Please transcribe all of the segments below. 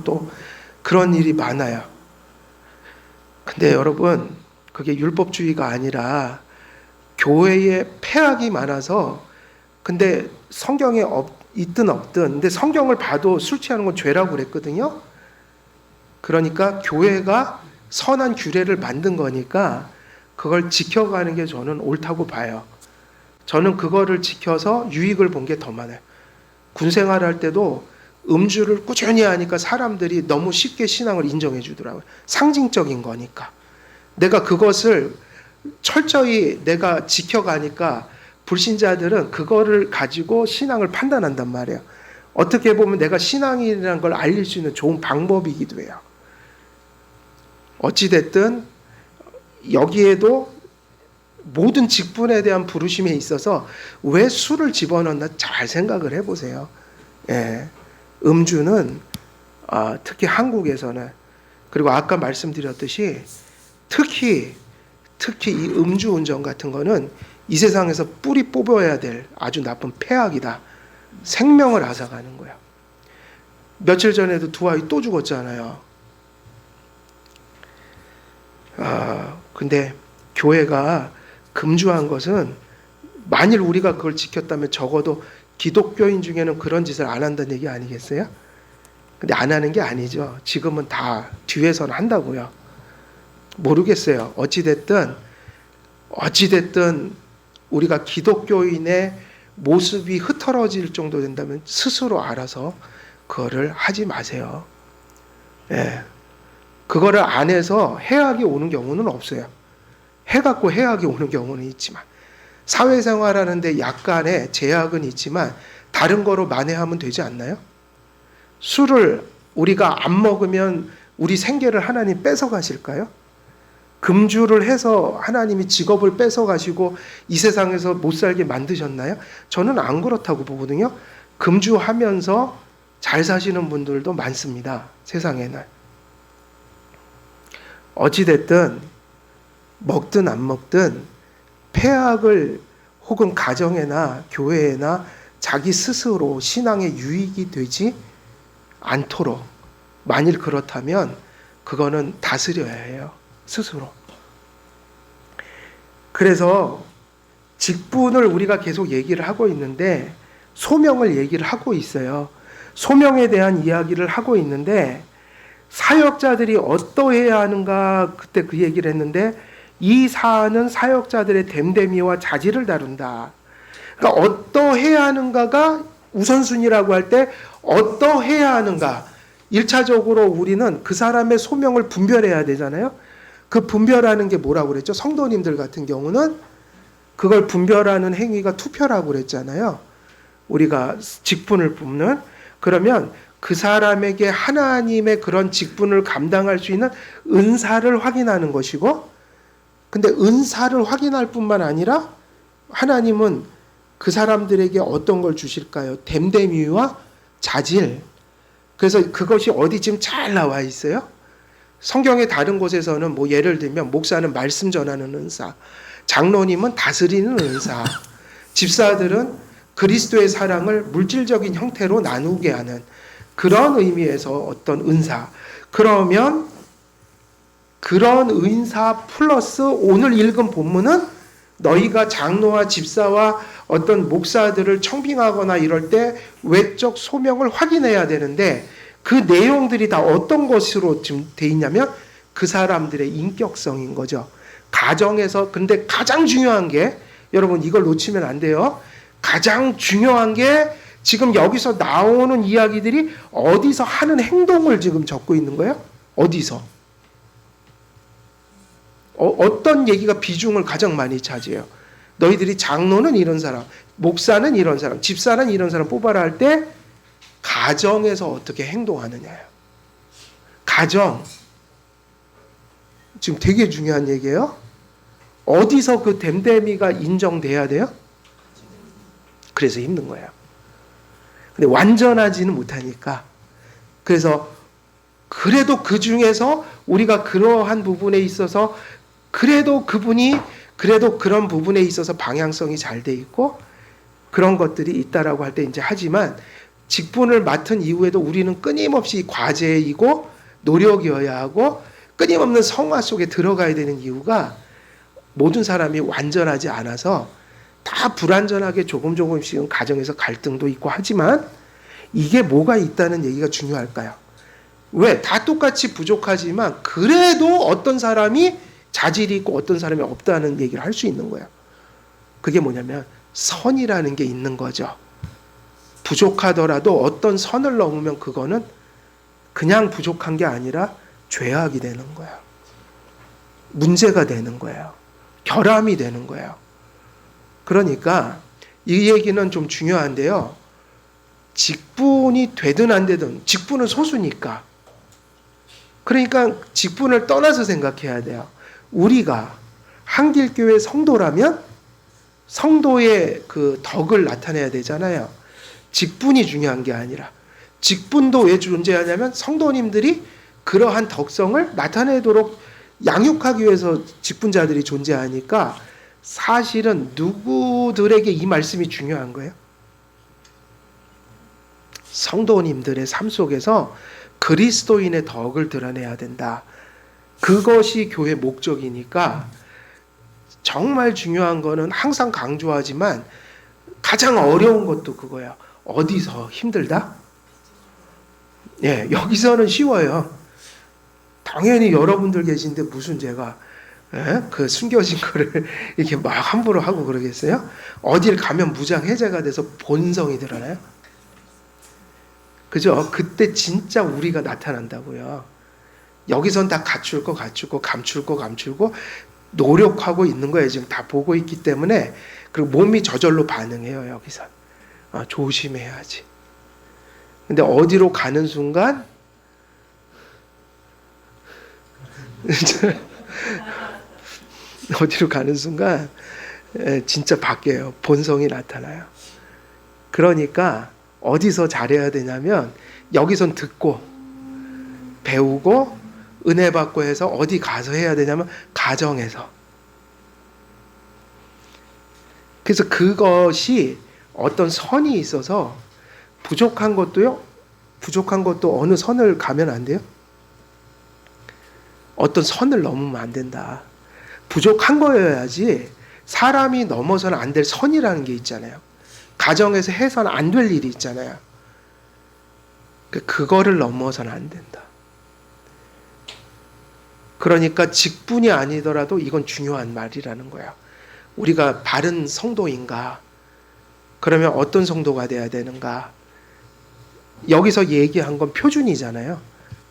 또 그런 일이 많아요. 근데 여러분, 그게 율법주의가 아니라 교회에 폐악이 많아서, 근데 성경에 있든 없든, 근데 성경을 봐도 술 취하는 건 죄라고 그랬거든요. 그러니까 교회가 선한 규례를 만든 거니까 그걸 지켜가는 게 저는 옳다고 봐요. 저는 그거를 지켜서 유익을 본 게 더 많아요. 군 생활할 때도 음주를 꾸준히 하니까 사람들이 너무 쉽게 신앙을 인정해 주더라고요. 상징적인 거니까. 내가 그것을 철저히 내가 지켜가니까 불신자들은 그거를 가지고 신앙을 판단한단 말이에요. 어떻게 보면 내가 신앙이라는 걸 알릴 수 있는 좋은 방법이기도 해요. 어찌됐든 여기에도 모든 직분에 대한 부르심에 있어서 왜 술을 집어넣나 잘 생각을 해보세요. 예. 음주는 특히 한국에서는, 그리고 아까 말씀드렸듯이 특히 이 음주운전 같은 거는 이 세상에서 뿌리 뽑아야 될 아주 나쁜 폐악이다. 생명을 앗아가는 거야. 며칠 전에도 두 아이 또 죽었잖아요. 근데 교회가 금주한 것은, 만일 우리가 그걸 지켰다면 적어도 기독교인 중에는 그런 짓을 안 한다는 얘기 아니겠어요? 근데 안 하는 게 아니죠. 지금은 다 뒤에서는 한다고요. 모르겠어요. 어찌됐든 우리가 기독교인의 모습이 흐트러질 정도 된다면 스스로 알아서 그거를 하지 마세요. 예. 그거를 안 해서 해악이 오는 경우는 없어요. 해갖고 해악이 오는 경우는 있지만, 사회생활하는데 약간의 제약은 있지만 다른 거로 만회하면 되지 않나요? 술을 우리가 안 먹으면 우리 생계를 하나님 뺏어가실까요? 금주를 해서 하나님이 직업을 뺏어가시고 이 세상에서 못 살게 만드셨나요? 저는 안 그렇다고 보거든요. 금주하면서 잘 사시는 분들도 많습니다. 세상에는. 어찌됐든 먹든 안 먹든 폐악을 혹은 가정에나 교회에나 자기 스스로 신앙에 유익이 되지 않도록, 만일 그렇다면 그거는 다스려야 해요. 스스로. 그래서 직분을 우리가 계속 얘기를 하고 있는데 소명을 얘기를 하고 있어요. 소명에 대한 이야기를 하고 있는데 사역자들이 어떠해야 하는가, 그때 그 얘기를 했는데, 이 사안은 사역자들의 됨됨이와 자질을 다룬다. 그러니까 어떠해야 하는가가 우선순위라고 할 때 어떠해야 하는가, 1차적으로 우리는 그 사람의 소명을 분별해야 되잖아요. 그 분별하는 게 뭐라고 그랬죠? 성도님들 같은 경우는 그걸 분별하는 행위가 투표라고 그랬잖아요. 우리가 직분을 뽑는. 그러면 그 사람에게 하나님의 그런 직분을 감당할 수 있는 은사를 확인하는 것이고, 근데 은사를 확인할 뿐만 아니라 하나님은 그 사람들에게 어떤 걸 주실까요? 됨됨이와 자질. 그래서 그것이 어디 지금 잘 나와 있어요. 성경의 다른 곳에서는 뭐 예를 들면 목사는 말씀 전하는 은사, 장로님은 다스리는 은사, 집사들은 그리스도의 사랑을 물질적인 형태로 나누게 하는 그런 의미에서 어떤 은사. 그러면 그런 은사 플러스 오늘 읽은 본문은 너희가 장로와 집사와 어떤 목사들을 청빙하거나 이럴 때 외적 소명을 확인해야 되는데, 그 내용들이 다 어떤 것으로 지금 돼 있냐면 그 사람들의 인격성인 거죠. 가정에서. 근데 가장 중요한 게, 여러분 이걸 놓치면 안 돼요. 가장 중요한 게 지금 여기서 나오는 이야기들이 어디서 하는 행동을 지금 적고 있는 거예요? 어디서? 어떤 얘기가 비중을 가장 많이 차지해요? 너희들이 장로는 이런 사람, 목사는 이런 사람, 집사는 이런 사람 뽑아라 할 때 가정에서 어떻게 행동하느냐예요. 가정. 지금 되게 중요한 얘기예요. 어디서 그 됨됨이가 인정돼야 돼요? 그래서 힘든 거예요. 근데 완전하지는 못하니까. 그래서 그래도 그 중에서 우리가 그러한 부분에 있어서 그래도 그런 부분에 있어서 방향성이 잘 돼 있고 그런 것들이 있다라고 할 때 이제 하지만, 직분을 맡은 이후에도 우리는 끊임없이 과제이고 노력이어야 하고 끊임없는 성화 속에 들어가야 되는 이유가 모든 사람이 완전하지 않아서 다 불완전하게 조금씩은 가정에서 갈등도 있고 하지만 이게 뭐가 있다는 얘기가 중요할까요? 왜? 다 똑같이 부족하지만 그래도 어떤 사람이 자질이 있고 어떤 사람이 없다는 얘기를 할 수 있는 거예요. 그게 뭐냐면 선이라는 게 있는 거죠. 부족하더라도 어떤 선을 넘으면 그거는 그냥 부족한 게 아니라 죄악이 되는 거예요. 문제가 되는 거예요. 결함이 되는 거예요. 그러니까 이 얘기는 좀 중요한데요. 직분이 되든 안 되든 직분은 소수니까. 그러니까 직분을 떠나서 생각해야 돼요. 우리가 한길교회 성도라면 성도의 그 덕을 나타내야 되잖아요. 직분이 중요한 게 아니라. 직분도 왜 존재하냐면 성도님들이 그러한 덕성을 나타내도록 양육하기 위해서 직분자들이 존재하니까 사실은 누구들에게 이 말씀이 중요한 거예요? 성도님들의 삶 속에서 그리스도인의 덕을 드러내야 된다. 그것이 교회 목적이니까 정말 중요한 거는 항상 강조하지만 가장 어려운 것도 그거예요. 어디서 힘들다? 예, 여기서는 쉬워요. 당연히 여러분들 계신데 무슨 제가 그 숨겨진 거를 이렇게 막 함부로 하고 그러겠어요? 어딜 가면 무장해제가 돼서 본성이 드러나요? 그죠? 그때 진짜 우리가 나타난다고요. 여기선 다 갖출 거 갖추고 감출 거 감추고 노력하고 있는 거예요. 지금 다 보고 있기 때문에. 그리고 몸이 저절로 반응해요. 여기선. 조심해야지. 근데 어디로 가는 순간 어디로 가는 순간 진짜 바뀌어요. 본성이 나타나요. 그러니까 어디서 잘해야 되냐면 여기선 듣고 배우고 은혜 받고 해서 어디 가서 해야 되냐면 가정에서. 그래서 그것이 어떤 선이 있어서 부족한 것도 어느 선을 가면 안 돼요? 어떤 선을 넘으면 안 된다. 부족한 거여야지 사람이 넘어서는 안 될 선이라는 게 있잖아요. 가정에서 해서는 안 될 일이 있잖아요. 그거를 넘어서는 안 된다. 그러니까 직분이 아니더라도 이건 중요한 말이라는 거야. 우리가 바른 성도인가? 그러면 어떤 성도가 돼야 되는가? 여기서 얘기한 건 표준이잖아요.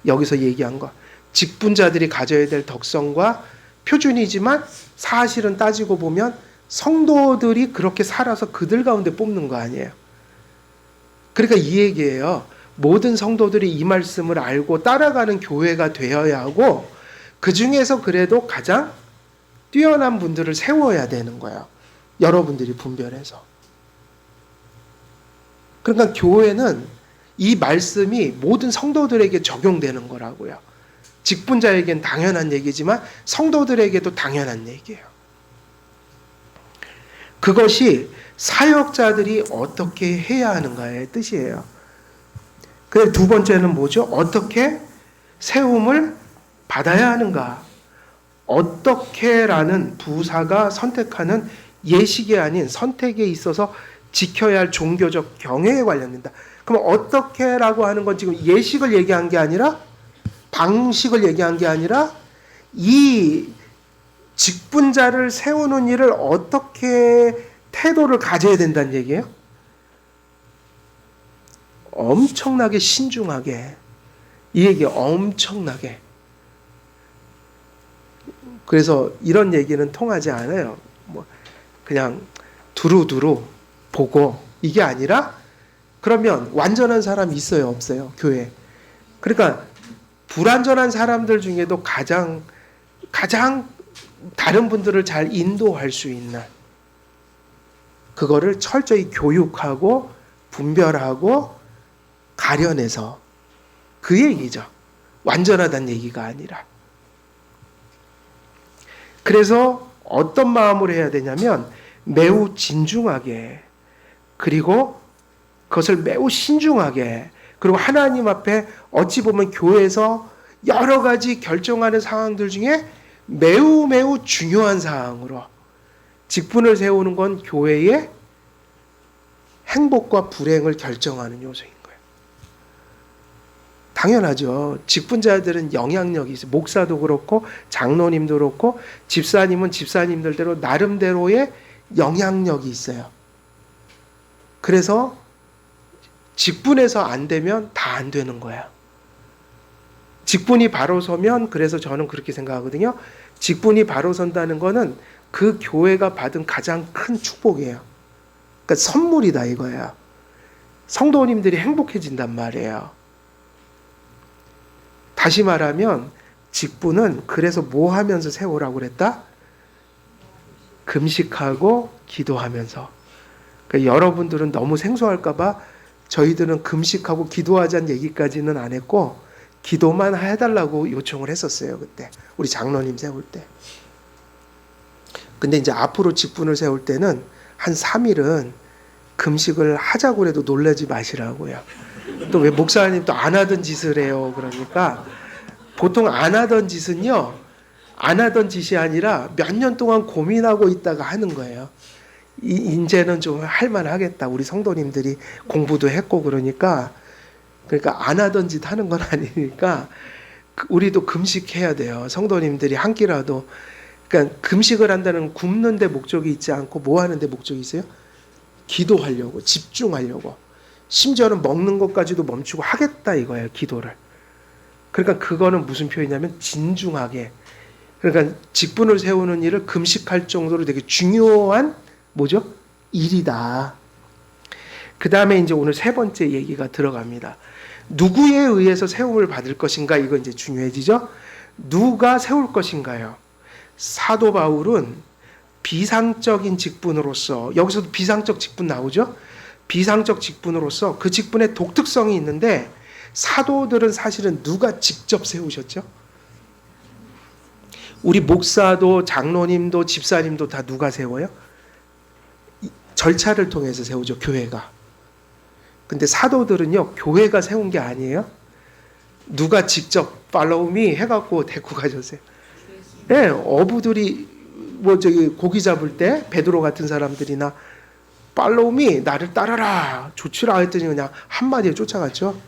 여기서 얘기한 거. 직분자들이 가져야 될 덕성과 표준이지만 사실은 따지고 보면 성도들이 그렇게 살아서 그들 가운데 뽑는 거 아니에요. 그러니까 이 얘기예요. 모든 성도들이 이 말씀을 알고 따라가는 교회가 되어야 하고 그 중에서 그래도 가장 뛰어난 분들을 세워야 되는 거예요. 여러분들이 분별해서. 그러니까 교회는 이 말씀이 모든 성도들에게 적용되는 거라고요. 직분자에겐 당연한 얘기지만 성도들에게도 당연한 얘기예요. 그것이 사역자들이 어떻게 해야 하는가의 뜻이에요. 그리고 두 번째는 뭐죠? 어떻게 세움을 받아야 하는가? 어떻게라는 부사가 선택하는 예식이 아닌 선택에 있어서 지켜야 할 종교적 경애에 관련된다. 그럼 어떻게라고 하는 건 지금 예식을 얘기한 게 아니라 방식을 얘기한 게 아니라 이 직분자를 세우는 일을 어떻게 태도를 가져야 된다는 얘기예요. 엄청나게 신중하게 이 얘기 엄청나게. 그래서 이런 얘기는 통하지 않아요. 뭐 그냥 두루두루 보고 이게 아니라 그러면 완전한 사람이 있어요, 없어요? 교회. 그러니까 불완전한 사람들 중에도 가장 다른 분들을 잘 인도할 수 있는 그거를 철저히 교육하고 분별하고 가려내서 그 얘기죠. 완전하다는 얘기가 아니라. 그래서 어떤 마음으로 해야 되냐면 매우 진중하게 그리고 그것을 매우 신중하게, 그리고 하나님 앞에 어찌 보면 교회에서 여러 가지 결정하는 상황들 중에 매우 매우 중요한 사항으로, 직분을 세우는 건 교회의 행복과 불행을 결정하는 요소인 거예요. 당연하죠. 직분자들은 영향력이 있어요. 목사도 그렇고 장로님도 그렇고 집사님은 집사님들대로 나름대로의 영향력이 있어요. 그래서 직분에서 안 되면 다 안 되는 거야. 직분이 바로 서면, 그래서 저는 그렇게 생각하거든요. 직분이 바로 선다는 거는 그 교회가 받은 가장 큰 축복이에요. 그러니까 선물이다 이거예요. 성도님들이 행복해진단 말이에요. 다시 말하면 직분은 그래서 뭐 하면서 세우라고 그랬다? 금식하고 기도하면서. 그러니까 여러분들은 너무 생소할까 봐 저희들은 금식하고 기도하자는 얘기까지는 안 했고 기도만 해달라고 요청을 했었어요. 그때 우리 장로님 세울 때. 근데 이제 앞으로 직분을 세울 때는 한 3일은 금식을 하자고 해도 놀라지 마시라고요. 또 왜 목사님 또 안 하던 짓을 해요. 그러니까 보통 안 하던 짓은요, 안 하던 짓이 아니라 몇 년 동안 고민하고 있다가 하는 거예요. 이제는 좀 할만하겠다. 우리 성도님들이 공부도 했고 그러니까 안 하던 짓 하는 건 아니니까 우리도 금식해야 돼요. 성도님들이 한 끼라도. 그러니까 금식을 한다는 굶는 데 목적이 있지 않고 뭐 하는 데 목적이 있어요? 기도하려고, 집중하려고. 심지어는 먹는 것까지도 멈추고 하겠다 이거예요. 기도를. 그러니까 그거는 무슨 표현이냐면 진중하게. 그러니까 직분을 세우는 일을 금식할 정도로 되게 중요한 뭐죠? 일이다. 그 다음에 이제 오늘 세 번째 얘기가 들어갑니다. 누구에 의해서 세움을 받을 것인가? 이거 이제 중요해지죠? 누가 세울 것인가요? 사도 바울은 비상적인 직분으로서, 여기서도 비상적 직분 나오죠? 비상적 직분으로서 그 직분의 독특성이 있는데 사도들은 사실은 누가 직접 세우셨죠? 우리 목사도 장로님도 집사님도 다 누가 세워요? 절차를 통해서 세우죠, 교회가. 근데 사도들은요, 교회가 세운 게 아니에요. 누가 직접 follow me 해갖고 데리고 가셨어요. 네, 어부들이 뭐 저기 고기 잡을 때 베드로 같은 사람들이나 follow me, 나를 따라라, 조치라 했더니 그냥 한마디에 쫓아갔죠.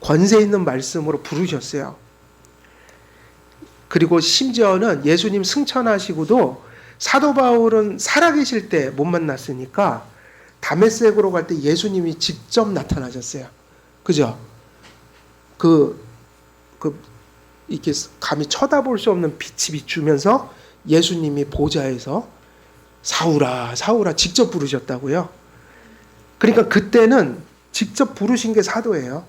권세 있는 말씀으로 부르셨어요. 그리고 심지어는 예수님 승천하시고도 사도 바울은 살아계실 때 못 만났으니까 다메섹으로 갈 때 예수님이 직접 나타나셨어요. 그죠? 이렇게 감히 쳐다볼 수 없는 빛이 비추면서 예수님이 보좌에서 사울아, 사울아 직접 부르셨다고요. 그러니까 그때는 직접 부르신 게 사도예요.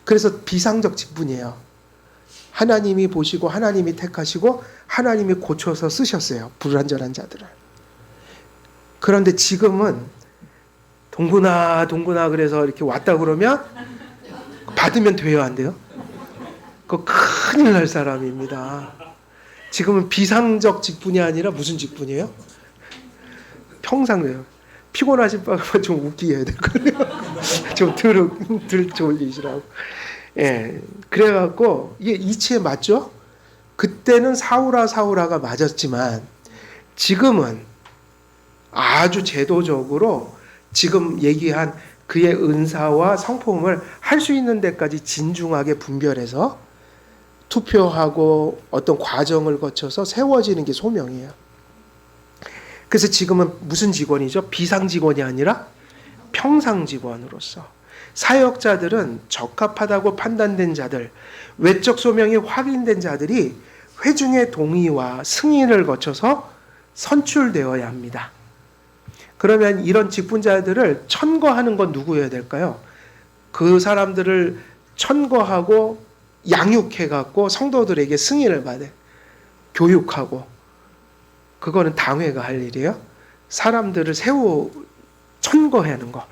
그래서 비상적 직분이에요. 하나님이 보시고 하나님이 택하시고 하나님이 고쳐서 쓰셨어요. 불완전한 자들을. 그런데 지금은 동구나 그래서 이렇게 왔다 그러면 받으면 돼요, 안 돼요? 그거 큰일 날 사람입니다. 지금은 비상적 직분이 아니라 무슨 직분이에요? 평상이에요. 피곤하신 바가 좀 웃기게 해야 될 거예요. 좀 들 졸리시라고. 예. 그래갖고 이게 이치에 맞죠? 그때는 사울아가 맞았지만 지금은 아주 제도적으로 지금 얘기한 그의 은사와 성품을 할 수 있는 데까지 진중하게 분별해서 투표하고 어떤 과정을 거쳐서 세워지는 게 소명이에요. 그래서 지금은 무슨 직원이죠? 비상 직원이 아니라 평상 직원으로서 사역자들은 적합하다고 판단된 자들, 외적 소명이 확인된 자들이 회중의 동의와 승인을 거쳐서 선출되어야 합니다. 그러면 이런 직분자들을 천거하는 건 누구여야 될까요? 그 사람들을 천거하고 양육해갖고 성도들에게 승인을 받아 교육하고, 그거는 당회가 할 일이에요. 사람들을 천거하는 거.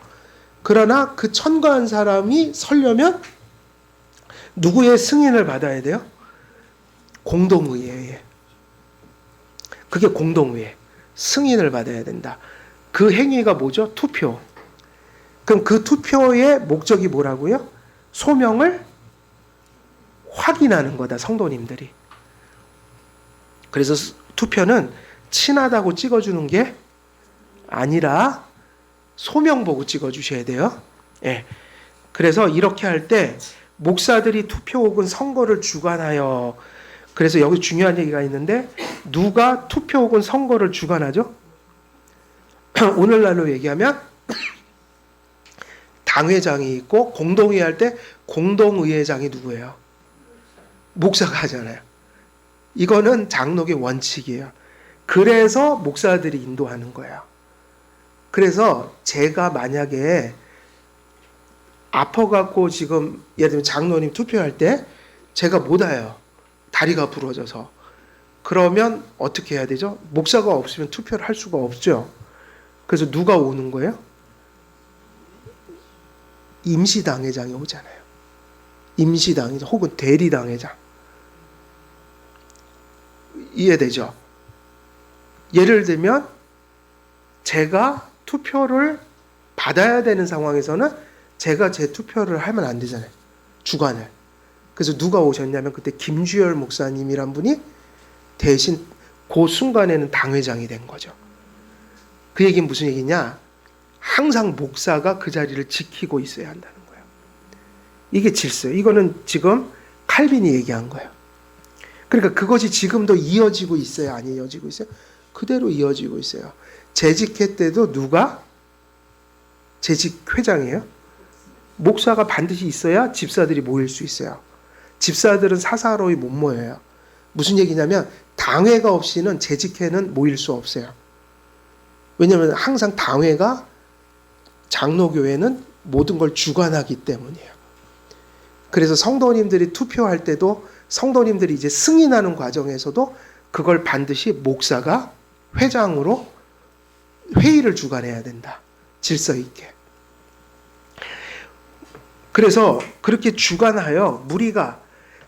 그러나 그 천거한 사람이 서려면 누구의 승인을 받아야 돼요? 공동의회에. 그게 공동의회. 승인을 받아야 된다. 그 행위가 뭐죠? 투표. 그럼 그 투표의 목적이 뭐라고요? 소명을 확인하는 거다, 성도님들이. 그래서 투표는 친하다고 찍어주는 게 아니라 소명 보고 찍어주셔야 돼요. 예. 그래서 이렇게 할 때 목사들이 투표 혹은 선거를 주관하여, 그래서 여기 중요한 얘기가 있는데, 누가 투표 혹은 선거를 주관하죠? 오늘날로 얘기하면 당회장이 있고, 공동의회 할 때 공동의회장이 누구예요? 목사가 하잖아요. 이거는 장로의 원칙이에요. 그래서 목사들이 인도하는 거예요. 그래서 제가 만약에 아파갖고 지금 예를 들면 장로님 투표할 때 제가 못 와요. 다리가 부러져서. 그러면 어떻게 해야 되죠? 목사가 없으면 투표를 할 수가 없죠. 그래서 누가 오는 거예요? 임시당회장이 오잖아요. 임시당회장 혹은 대리당회장. 이해되죠? 예를 들면 제가 투표를 받아야 되는 상황에서는 제가 제 투표를 하면 안 되잖아요. 주관을. 그래서 누가 오셨냐면 그때 김주열 목사님이란 분이 대신 그 순간에는 당회장이 된 거죠. 그 얘기는 무슨 얘기냐? 항상 목사가 그 자리를 지키고 있어야 한다는 거예요. 이게 질서예요. 이거는 지금 칼빈이 얘기한 거예요. 그러니까 그것이 지금도 이어지고 있어요? 안 이어지고 있어요? 그대로 이어지고 있어요. 재직회 때도 누가 재직회장이에요? 목사가 반드시 있어야 집사들이 모일 수 있어요. 집사들은 사사로이 못 모여요. 무슨 얘기냐면 당회가 없이는 재직회는 모일 수 없어요. 왜냐하면 항상 당회가 장로교회는 모든 걸 주관하기 때문이에요. 그래서 성도님들이 투표할 때도 성도님들이 이제 승인하는 과정에서도 그걸 반드시 목사가 회장으로 회의를 주관해야 된다. 질서 있게. 그래서 그렇게 주관하여 무리가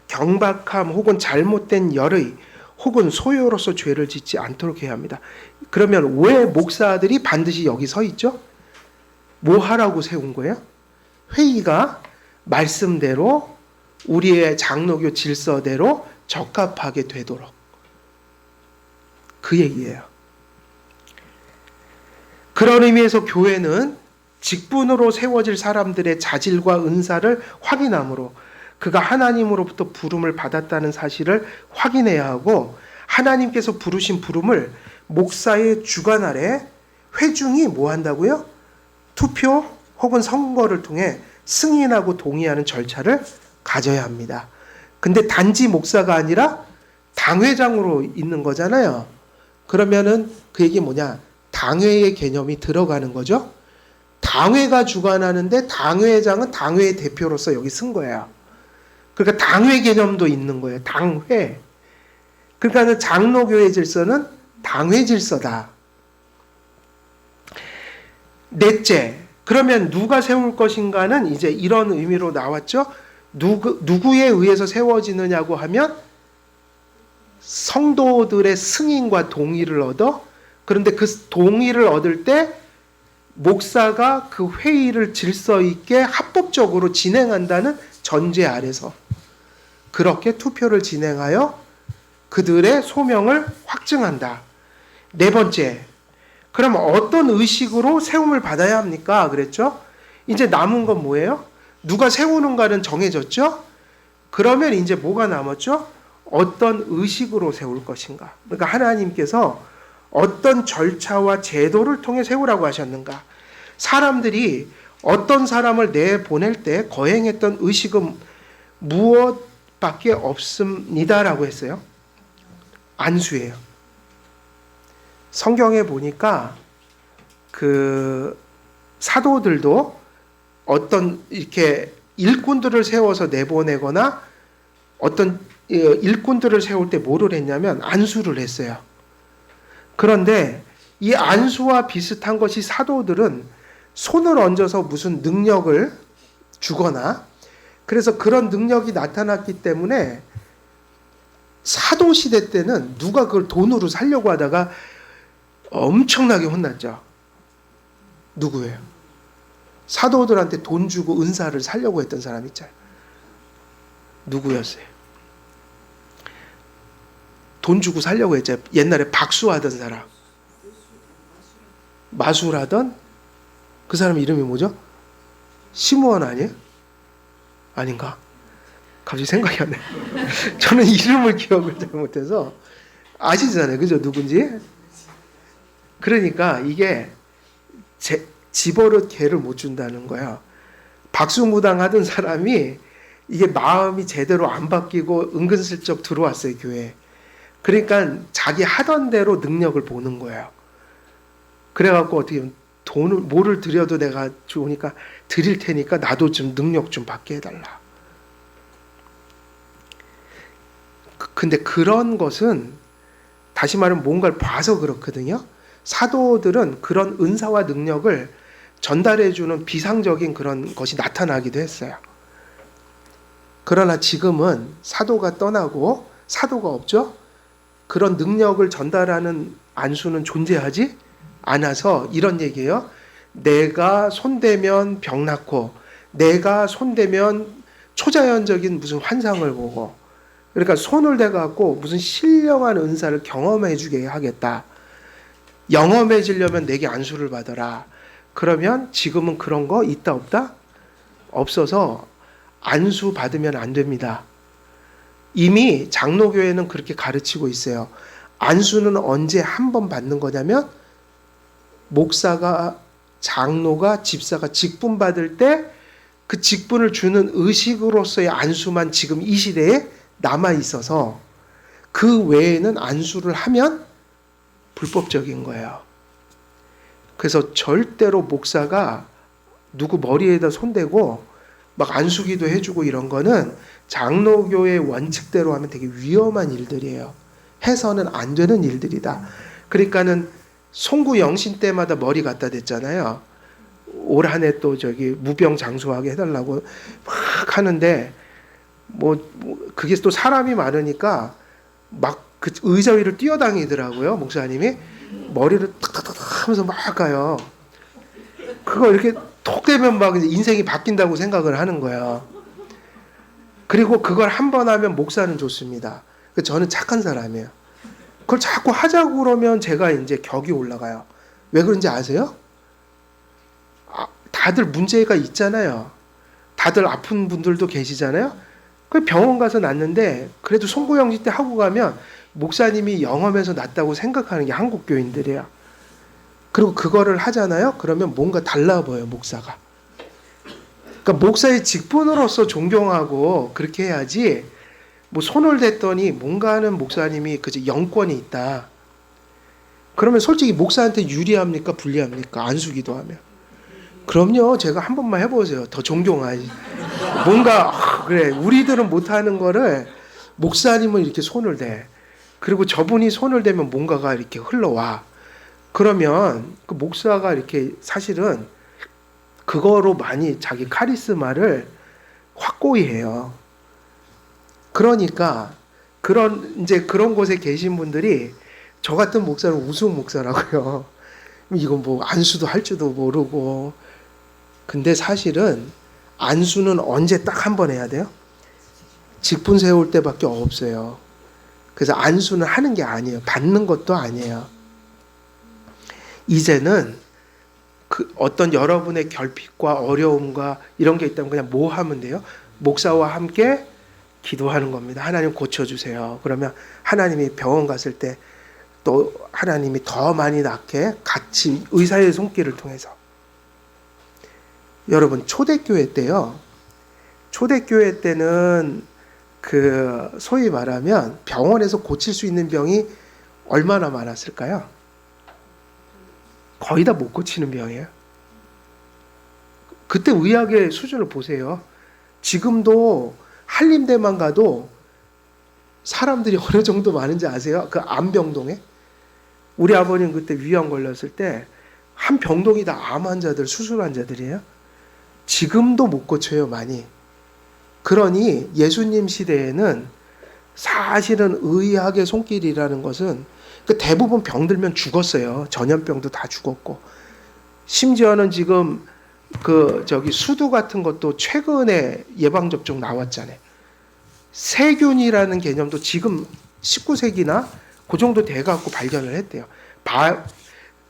경박함 혹은 잘못된 열의 혹은 소요로서 죄를 짓지 않도록 해야 합니다. 그러면 왜 목사들이 반드시 여기 서 있죠? 뭐 하라고 세운 거예요? 회의가 말씀대로 우리의 장로교 질서대로 적합하게 되도록. 그 얘기예요. 그런 의미에서 교회는 직분으로 세워질 사람들의 자질과 은사를 확인함으로 그가 하나님으로부터 부름을 받았다는 사실을 확인해야 하고, 하나님께서 부르신 부름을 목사의 주관 아래 회중이 뭐 한다고요? 투표 혹은 선거를 통해 승인하고 동의하는 절차를 가져야 합니다. 근데 단지 목사가 아니라 당회장으로 있는 거잖아요. 그러면은 그 얘기 뭐냐? 당회의 개념이 들어가는 거죠. 당회가 주관하는데 당회장은 당회의 대표로서 여기 쓴 거예요. 그러니까 당회 개념도 있는 거예요. 당회. 그러니까 장로교회 질서는 당회 질서다. 넷째, 그러면 누가 세울 것인가는 이제 이런 의미로 나왔죠. 누구에 의해서 세워지느냐고 하면 성도들의 승인과 동의를 얻어, 그런데 그 동의를 얻을 때 목사가 그 회의를 질서 있게 합법적으로 진행한다는 전제 아래서 그렇게 투표를 진행하여 그들의 소명을 확증한다. 네 번째, 그럼 어떤 의식으로 세움을 받아야 합니까? 그랬죠? 이제 남은 건 뭐예요? 누가 세우는가는 정해졌죠? 그러면 이제 뭐가 남았죠? 어떤 의식으로 세울 것인가? 그러니까 하나님께서 어떤 절차와 제도를 통해 세우라고 하셨는가? 사람들이 어떤 사람을 내보낼 때 거행했던 의식은 무엇밖에 없습니다라고 했어요. 안수예요. 성경에 보니까 그 사도들도 어떤 이렇게 일꾼들을 세워서 내보내거나 어떤 일꾼들을 세울 때 뭐를 했냐면 안수를 했어요. 그런데 이 안수와 비슷한 것이 사도들은 손을 얹어서 무슨 능력을 주거나, 그래서 그런 능력이 나타났기 때문에 사도 시대 때는 누가 그걸 돈으로 살려고 하다가 엄청나게 혼났죠. 누구예요? 사도들한테 돈 주고 은사를 살려고 했던 사람 있잖아요. 누구였어요? 돈 주고 살려고 했잖아요. 옛날에 박수하던 사람. 마술하던 그 사람 이름이 뭐죠? 시므온 아니에요? 아닌가? 갑자기 생각이 안 나요. 저는 이름을 기억을 잘 못해서. 아시잖아요. 그죠? 누군지? 그러니까 이게 집어릇 개를 못 준다는 거예요. 박수무당하던 사람이 이게 마음이 제대로 안 바뀌고 은근슬쩍 들어왔어요, 교회에. 그러니까 자기 하던 대로 능력을 보는 거예요. 그래갖고 어떻게 돈을 뭐를 드려도 내가 좋으니까 드릴 테니까 나도 좀 능력 좀 받게 해달라. 근데 그런 것은 다시 말하면 뭔가를 봐서 그렇거든요. 사도들은 그런 은사와 능력을 전달해주는 비상적인 그런 것이 나타나기도 했어요. 그러나 지금은 사도가 떠나고 사도가 없죠. 그런 능력을 전달하는 안수는 존재하지 않아서 이런 얘기예요. 내가 손대면 병 낫고 내가 손대면 초자연적인 무슨 환상을 보고, 그러니까 손을 대갖고 무슨 신령한 은사를 경험해 주게 하겠다. 영험해지려면 내게 안수를 받아라. 그러면 지금은 그런 거 있다 없다? 없어서 안수 받으면 안 됩니다. 이미 장로교회는 그렇게 가르치고 있어요. 안수는 언제 한 번 받는 거냐면 목사가, 장로가, 집사가 직분 받을 때 그 직분을 주는 의식으로서의 안수만 지금 이 시대에 남아 있어서 그 외에는 안수를 하면 불법적인 거예요. 그래서 절대로 목사가 누구 머리에다 손대고 막 안수기도 해주고 이런 거는 장로교의 원칙대로 하면 되게 위험한 일들이에요. 해서는 안 되는 일들이다. 그러니까는 송구 영신 때마다 머리 갖다 댔잖아요. 올 한 해 또 저기 무병장수하게 해달라고 막 하는데 그게 또 사람이 많으니까 막 그 의자 위를 뛰어다니더라고요. 목사님이 머리를 탁탁탁 하면서 막 가요. 그거 이렇게 톡 되면 막 인생이 바뀐다고 생각을 하는 거예요. 그리고 그걸 한 번 하면 목사는 좋습니다. 저는 착한 사람이에요. 그걸 자꾸 하자고 그러면 제가 이제 격이 올라가요. 왜 그런지 아세요? 다들 문제가 있잖아요. 다들 아픈 분들도 계시잖아요. 그 병원 가서 낫는데 그래도 송구영신 때 하고 가면 목사님이 영험해서 낫다고 생각하는 게 한국 교인들이에요. 그리고 그거를 하잖아요. 그러면 뭔가 달라 보여요, 목사가. 그러니까 목사의 직분으로서 존경하고 그렇게 해야지, 뭐 손을 댔더니 뭔가 하는 목사님이 그저 영권이 있다. 그러면 솔직히 목사한테 유리합니까? 불리합니까? 안수기도 하면. 그럼요. 제가 한 번만 해보세요. 더 존경하지. 뭔가 그래, 우리들은 못하는 거를 목사님은 이렇게 손을 대. 그리고 저분이 손을 대면 뭔가가 이렇게 흘러와. 그러면 그 목사가 이렇게 사실은 그거로 많이 자기 카리스마를 확고히 해요. 그러니까 그런 곳에 계신 분들이 저 같은 목사는 우스운 목사라고요. 이건 뭐 안수도 할 줄도 모르고. 근데 사실은 안수는 언제 딱 한 번 해야 돼요? 직분 세울 때밖에 없어요. 그래서 안수는 하는 게 아니에요. 받는 것도 아니에요. 이제는 그 어떤 여러분의 결핍과 어려움과 이런 게 있다면 그냥 뭐 하면 돼요? 목사와 함께 기도하는 겁니다. 하나님 고쳐주세요. 그러면 하나님이 병원 갔을 때 또 하나님이 더 많이 낫게 같이 의사의 손길을 통해서. 여러분, 초대교회 때요. 초대교회 때는 그 소위 말하면 병원에서 고칠 수 있는 병이 얼마나 많았을까요? 거의 다 못 고치는 병이에요. 그때 의학의 수준을 보세요. 지금도 한림대만 가도 사람들이 어느 정도 많은지 아세요? 그 암병동에? 우리 아버님 그때 위암 걸렸을 때 한 병동이 다 암 환자들, 수술 환자들이에요. 지금도 못 고쳐요, 많이. 그러니 예수님 시대에는 사실은 의학의 손길이라는 것은 대부분 병들면 죽었어요. 전염병도 다 죽었고. 심지어는 지금 수두 같은 것도 최근에 예방접종 나왔잖아요. 세균이라는 개념도 지금 19세기나 그 정도 돼갖고 발견을 했대요.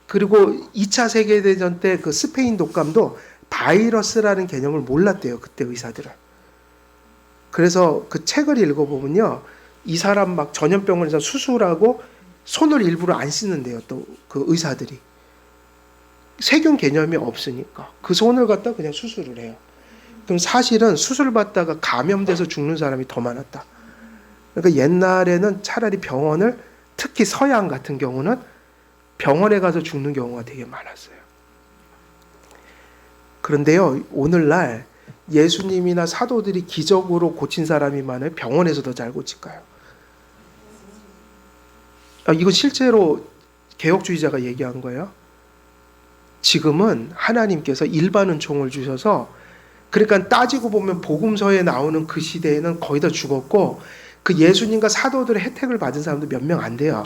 그리고 2차 세계대전 때 그 스페인 독감도 바이러스라는 개념을 몰랐대요. 그때 의사들은. 그래서 그 책을 읽어보면요. 이 사람 막 전염병원에서 수술하고 손을 일부러 안 씻는데요. 또 그 의사들이. 세균 개념이 없으니까. 그 손을 갖다 그냥 수술을 해요. 그럼 사실은 수술 받다가 감염돼서 죽는 사람이 더 많았다. 그러니까 옛날에는 차라리 병원을, 특히 서양 같은 경우는 병원에 가서 죽는 경우가 되게 많았어요. 그런데요, 오늘날 예수님이나 사도들이 기적으로 고친 사람이 많아요? 병원에서 더 잘 고칠까요? 이건 실제로 개혁주의자가 얘기한 거예요. 지금은 하나님께서 일반 은총을 주셔서, 그러니까 따지고 보면 복음서에 나오는 그 시대에는 거의 다 죽었고, 그 예수님과 사도들의 혜택을 받은 사람도 몇 명 안 돼요.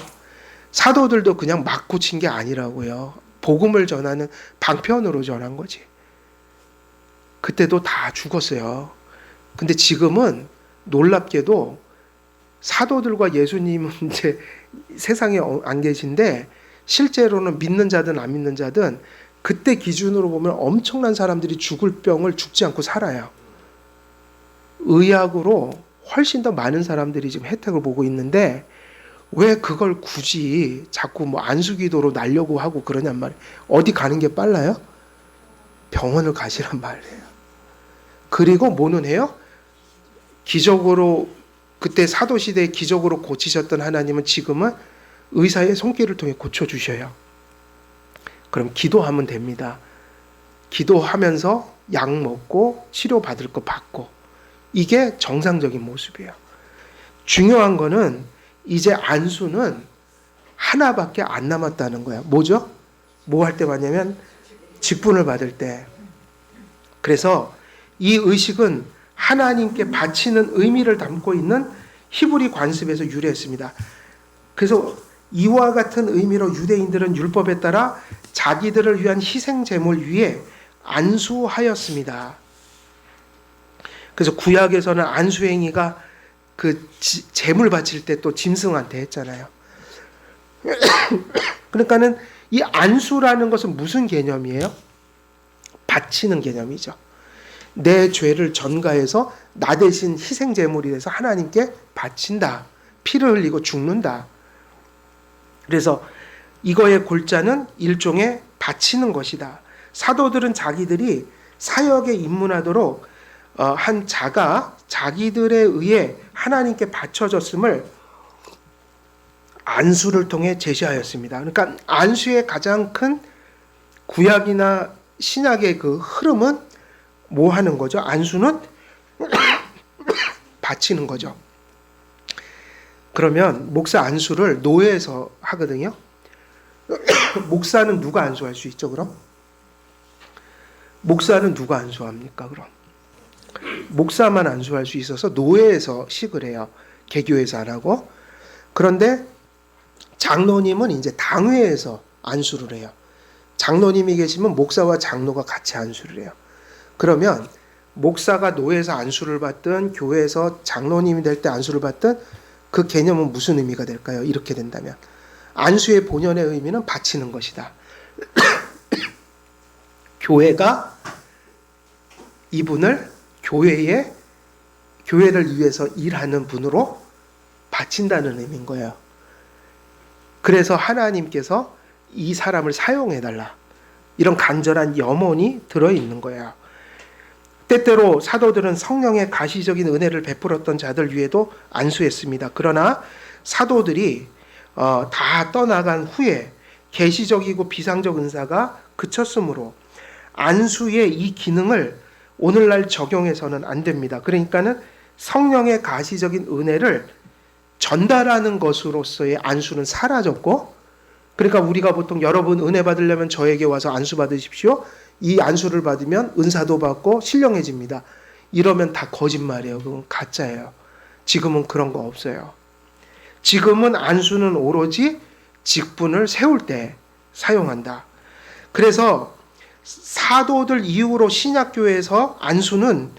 사도들도 그냥 막 고친 게 아니라고요. 복음을 전하는 방편으로 전한 거지. 그때도 다 죽었어요. 근데 지금은 놀랍게도 사도들과 예수님은 이제 세상에 안 계신데, 실제로는 믿는 자든 안 믿는 자든 그때 기준으로 보면 엄청난 사람들이 죽을 병을 죽지 않고 살아요. 의학으로 훨씬 더 많은 사람들이 지금 혜택을 보고 있는데, 왜 그걸 굳이 자꾸 뭐 안수기도로 날려고 하고 그러냔 말이에요. 어디 가는 게 빨라요? 병원을 가시란 말이에요. 그리고 뭐는 해요? 기적으로, 그때 사도시대에 기적으로 고치셨던 하나님은 지금은 의사의 손길을 통해 고쳐주셔요. 그럼 기도하면 됩니다. 기도하면서 약 먹고 치료받을 거 받고, 이게 정상적인 모습이에요. 중요한 거는 이제 안수는 하나밖에 안 남았다는 거야. 뭐죠? 뭐 할 때 받냐면 직분을 받을 때. 그래서 이 의식은 하나님께 바치는 의미를 담고 있는 히브리 관습에서 유래했습니다. 그래서 이와 같은 의미로 유대인들은 율법에 따라 자기들을 위한 희생 제물 위에 안수하였습니다. 그래서 구약에서는 안수행위가 그 제물 바칠 때 또 짐승한테 했잖아요. 그러니까는 이 안수라는 것은 무슨 개념이에요? 바치는 개념이죠. 내 죄를 전가해서 나 대신 희생 제물이 돼서 하나님께 바친다. 피를 흘리고 죽는다. 그래서 이거의 골자는 일종의 바치는 것이다. 사도들은 자기들이 사역에 입문하도록 한 자가 자기들에 의해 하나님께 바쳐졌음을 안수를 통해 제시하였습니다. 그러니까 안수의 가장 큰 구약이나 신약의 그 흐름은 뭐 하는 거죠? 안수는 바치는 거죠. 그러면 목사 안수를 노예에서 하거든요. 목사는 누가 안수할 수 있죠, 그럼? 목사는 누가 안수합니까, 그럼? 목사만 안수할 수 있어서 노예에서 식을 해요. 개교에서 안 하고. 그런데 장로님은 이제 당회에서 안수를 해요. 장로님이 계시면 목사와 장로가 같이 안수를 해요. 그러면 목사가 노예에서 안수를 받든 교회에서 장로님이 될 때 안수를 받든 그 개념은 무슨 의미가 될까요? 이렇게 된다면 안수의 본연의 의미는 바치는 것이다. 교회가 이분을 교회를 위해서 일하는 분으로 바친다는 의미인 거예요. 그래서 하나님께서 이 사람을 사용해달라. 이런 간절한 염원이 들어있는 거예요. 때때로 사도들은 성령의 가시적인 은혜를 베풀었던 자들 위에도 안수했습니다. 그러나 사도들이 다 떠나간 후에 계시적이고 비상적 은사가 그쳤으므로 안수의 이 기능을 오늘날 적용해서는 안 됩니다. 그러니까는 성령의 가시적인 은혜를 전달하는 것으로서의 안수는 사라졌고, 그러니까 우리가 보통 여러분 은혜 받으려면 저에게 와서 안수 받으십시오. 이 안수를 받으면 은사도 받고 신령해집니다. 이러면 다 거짓말이에요. 그건 가짜예요. 지금은 그런 거 없어요. 지금은 안수는 오로지 직분을 세울 때 사용한다. 그래서 사도들 이후로 신약교회에서 안수는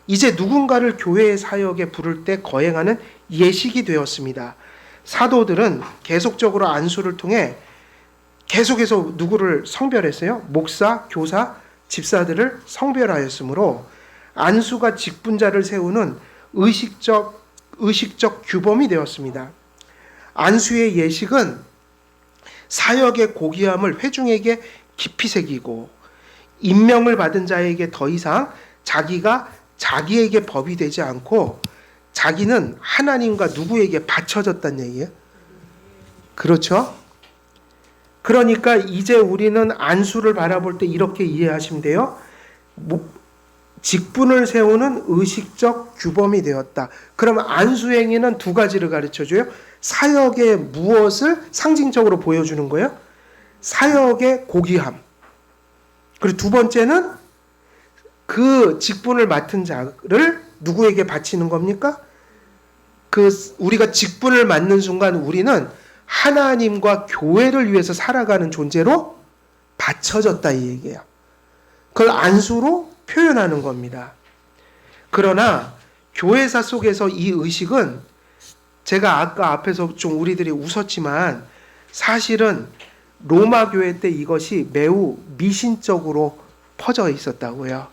이제 누군가를 교회의 사역에 부를 때 거행하는 예식이 되었습니다. 사도들은 계속적으로 안수를 통해 계속해서 누구를 성별했어요? 목사, 교사, 집사들을 성별하였으므로 안수가 직분자를 세우는 의식적 규범이 되었습니다. 안수의 예식은 사역의 고귀함을 회중에게 깊이 새기고 임명을 받은 자에게 더 이상 자기가 자기에게 법이 되지 않고 자기는 하나님과 누구에게 바쳐졌다는 얘기예요. 그렇죠? 그러니까 이제 우리는 안수를 바라볼 때 이렇게 이해하시면 돼요. 직분을 세우는 의식적 규범이 되었다. 그러면 안수행위는 두 가지를 가르쳐줘요. 사역의 무엇을 상징적으로 보여주는 거예요? 사역의 고귀함. 그리고 두 번째는 그 직분을 맡은 자를 누구에게 바치는 겁니까? 우리가 직분을 맡는 순간 우리는 하나님과 교회를 위해서 살아가는 존재로 바쳐졌다 이 얘기예요. 그걸 안수로 표현하는 겁니다. 그러나 교회사 속에서 이 의식은 제가 아까 앞에서 좀 우리들이 웃었지만 사실은 로마 교회 때 이것이 매우 미신적으로 퍼져 있었다고요.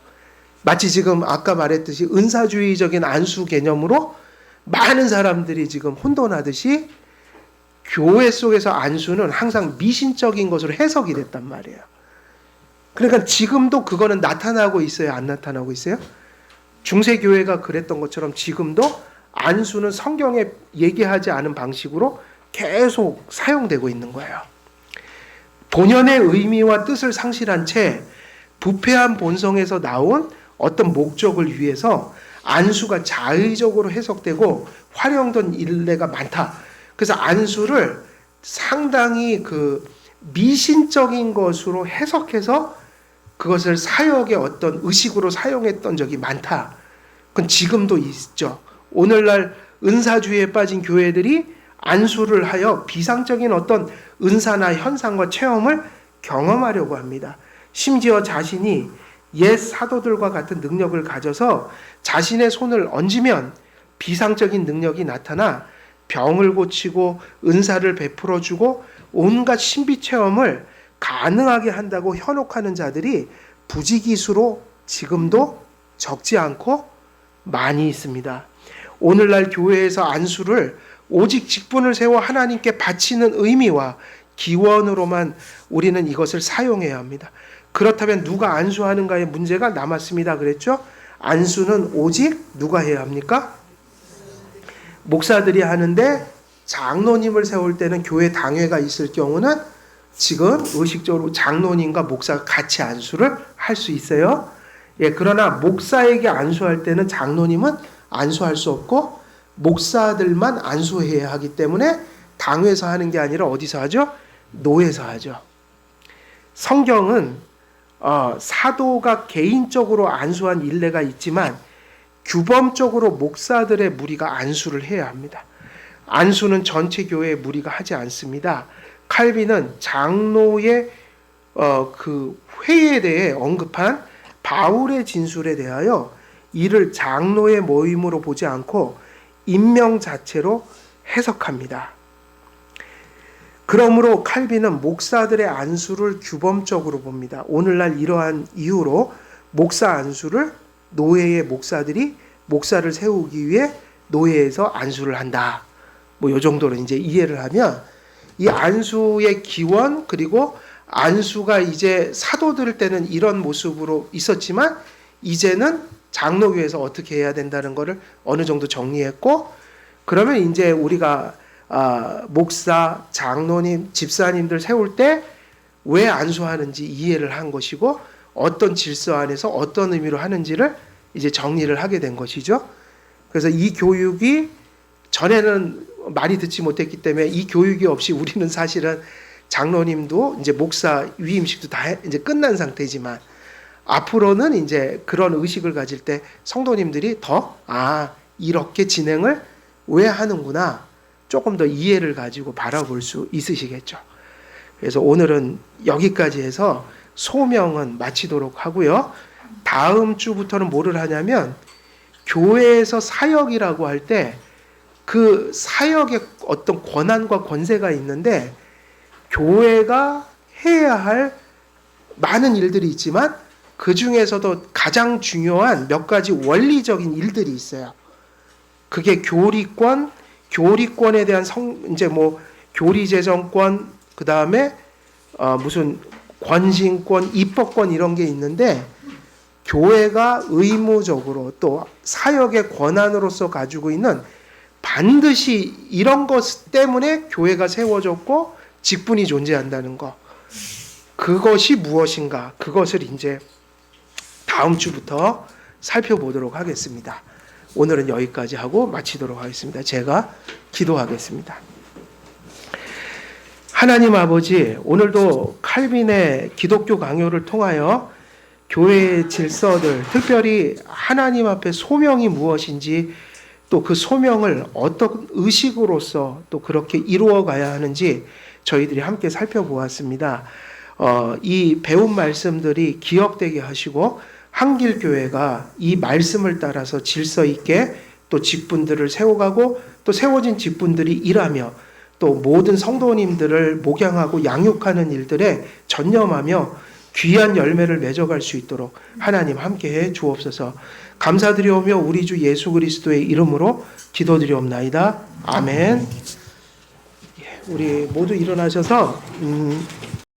마치 지금 아까 말했듯이 은사주의적인 안수 개념으로 많은 사람들이 지금 혼돈하듯이 교회 속에서 안수는 항상 미신적인 것으로 해석이 됐단 말이에요. 그러니까 지금도 그거는 나타나고 있어요? 안 나타나고 있어요? 중세교회가 그랬던 것처럼 지금도 안수는 성경에 얘기하지 않은 방식으로 계속 사용되고 있는 거예요. 본연의 의미와 뜻을 상실한 채 부패한 본성에서 나온 어떤 목적을 위해서 안수가 자의적으로 해석되고 활용된 일례가 많다. 그래서 안수를 상당히 미신적인 것으로 해석해서 그것을 사역의 어떤 의식으로 사용했던 적이 많다. 그건 지금도 있죠. 오늘날 은사주의에 빠진 교회들이 안수를 하여 비상적인 어떤 은사나 현상과 체험을 경험하려고 합니다. 심지어 자신이 옛 사도들과 같은 능력을 가져서 자신의 손을 얹으면 비상적인 능력이 나타나 병을 고치고 은사를 베풀어주고 온갖 신비 체험을 가능하게 한다고 현혹하는 자들이 부지기수로 지금도 적지 않고 많이 있습니다. 오늘날 교회에서 안수를 오직 직분을 세워 하나님께 바치는 의미와 기원으로만 우리는 이것을 사용해야 합니다. 그렇다면 누가 안수하는가의 문제가 남았습니다. 그랬죠? 안수는 오직 누가 해야 합니까? 목사들이 하는데 장로님을 세울 때는 교회 당회가 있을 경우는 지금 의식적으로 장로님과 목사가 같이 안수를 할 수 있어요. 예, 그러나 목사에게 안수할 때는 장로님은 안수할 수 없고 목사들만 안수해야 하기 때문에 당회에서 하는 게 아니라 어디서 하죠? 노회에서 하죠. 성경은 사도가 개인적으로 안수한 일례가 있지만 규범적으로 목사들의 무리가 안수를 해야 합니다. 안수는 전체 교회의 무리가 하지 않습니다. 칼빈은 장로의 회의에 대해 언급한 바울의 진술에 대하여 이를 장로의 모임으로 보지 않고 임명 자체로 해석합니다. 그러므로 칼빈은 목사들의 안수를 규범적으로 봅니다. 오늘날 이러한 이유로 목사 안수를 노예의 목사들이 목사를 세우기 위해 노예에서 안수를 한다. 이 정도로 이제 이해를 하면 이 안수의 기원 그리고 안수가 이제 사도들 때는 이런 모습으로 있었지만 이제는 장로교에서 어떻게 해야 된다는 것을 어느 정도 정리했고 그러면 이제 우리가 목사, 장로님, 집사님들 세울 때 왜 안수하는지 이해를 한 것이고 어떤 질서 안에서 어떤 의미로 하는지를 이제 정리를 하게 된 것이죠. 그래서 이 교육이 전에는 많이 듣지 못했기 때문에 이 교육이 없이 우리는 사실은 장로님도 이제 목사 위임식도 다 이제 끝난 상태지만 앞으로는 이제 그런 의식을 가질 때 성도님들이 더 이렇게 진행을 왜 하는구나 조금 더 이해를 가지고 바라볼 수 있으시겠죠. 그래서 오늘은 여기까지 해서 소명은 마치도록 하고요. 다음 주부터는 뭐를 하냐면 교회에서 사역이라고 할 때 그 사역의 어떤 권한과 권세가 있는데 교회가 해야 할 많은 일들이 있지만 그 중에서도 가장 중요한 몇 가지 원리적인 일들이 있어요. 그게 교리권에 대한 이제 뭐 교리재정권, 그 다음에 무슨 권신권, 입법권 이런 게 있는데 교회가 의무적으로 또 사역의 권한으로서 가지고 있는 반드시 이런 것 때문에 교회가 세워졌고 직분이 존재한다는 거. 그것이 무엇인가? 그것을 이제 다음 주부터 살펴보도록 하겠습니다. 오늘은 여기까지 하고 마치도록 하겠습니다. 제가 기도하겠습니다. 하나님 아버지, 오늘도 칼빈의 기독교 강요를 통하여 교회의 질서들, 특별히 하나님 앞에 소명이 무엇인지 또 그 소명을 어떤 의식으로서 또 그렇게 이루어 가야 하는지 저희들이 함께 살펴보았습니다. 이 배운 말씀들이 기억되게 하시고 한길교회가 이 말씀을 따라서 질서 있게 또 직분들을 세워가고 또 세워진 직분들이 일하며 또 모든 성도님들을 목양하고 양육하는 일들에 전념하며 귀한 열매를 맺어갈 수 있도록 하나님 함께해 주옵소서. 감사드리오며 우리 주 예수 그리스도의 이름으로 기도드리옵나이다. 아멘. 우리 모두 일어나셔서